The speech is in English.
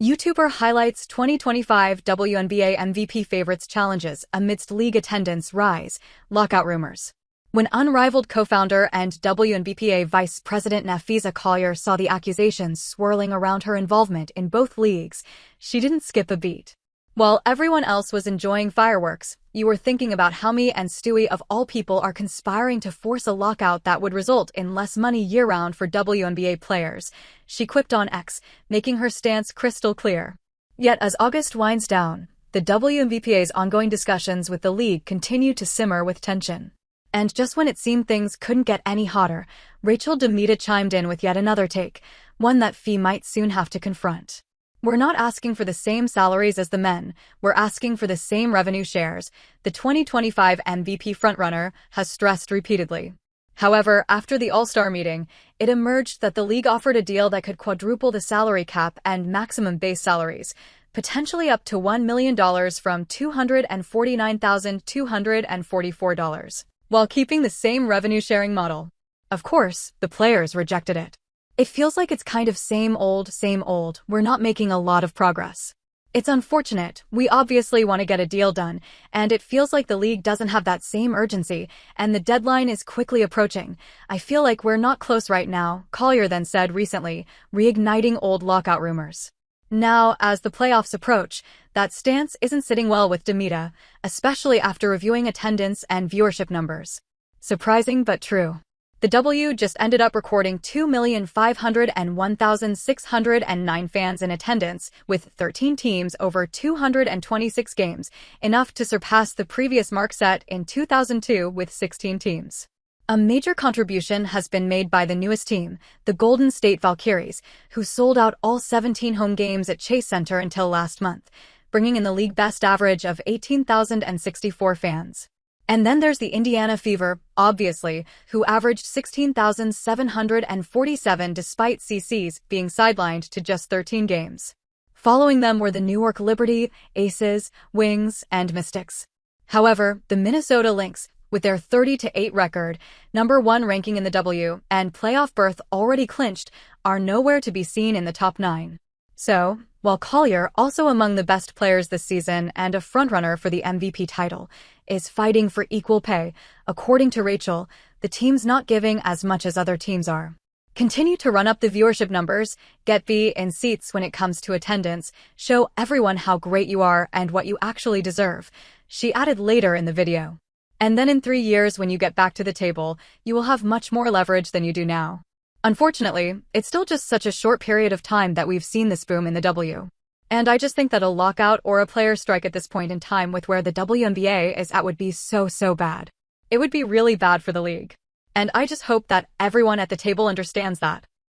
YouTuber highlights 2025 WNBA MVP favorites challenges amidst league attendance rise, lockout rumors. When unrivaled co-founder and WNBA Vice President Nafisa Collier saw the accusations swirling around her involvement in both leagues, she didn't skip a beat. While everyone else was enjoying fireworks, you were thinking about how me and Stewie of all people are conspiring to force a lockout that would result in less money year-round for WNBA players, she quipped on X, making her stance crystal clear. Yet as August winds down, the WNBA's ongoing discussions with the league continue to simmer with tension. And just when it seemed things couldn't get any hotter, Rachel DeMita chimed in with yet another take, one that Fee might soon have to confront. "We're not asking for the same salaries as the men, we're asking for the same revenue shares," the 2025 MVP frontrunner has stressed repeatedly. However, after the All-Star meeting, it emerged that the league offered a deal that could quadruple the salary cap and maximum base salaries, potentially up to $1 million from $249,244, while keeping the same revenue-sharing model. Of course, the players rejected it. "It feels like it's kind of same old, we're not making a lot of progress. It's unfortunate, we obviously want to get a deal done, and it feels like the league doesn't have that same urgency, and the deadline is quickly approaching. I feel like we're not close right now," Collier then said recently, reigniting old lockout rumors. Now, as the playoffs approach, that stance isn't sitting well with DeMita, especially after reviewing attendance and viewership numbers. Surprising but true. The W just ended up recording 2,501,609 fans in attendance, with 13 teams over 226 games, enough to surpass the previous mark set in 2002 with 16 teams. A major contribution has been made by the newest team, the Golden State Valkyries, who sold out all 17 home games at Chase Center until last month, bringing in the league best average of 18,064 fans. And then there's the Indiana Fever, obviously, who averaged 16,747 despite CC's being sidelined to just 13 games. Following them were the New York Liberty, Aces, Wings, and Mystics. However, the Minnesota Lynx, with their 30-8 record, #1 ranking in the W, and playoff berth already clinched, are nowhere to be seen in the top 9. So, while Collier, also among the best players this season and a frontrunner for the MVP title, is fighting for equal pay, according to Rachel, the team's not giving as much as other teams are. "Continue to run up the viewership numbers, get B in seats when it comes to attendance, show everyone how great you are and what you actually deserve," she added later in the video. "And then in 3 years when you get back to the table, you will have much more leverage than you do now." Unfortunately, it's still just such a short period of time that we've seen this boom in the W. And I just think that a lockout or a player strike at this point in time with where the WNBA is at would be so bad. It would be really bad for the league. And I just hope that everyone at the table understands that.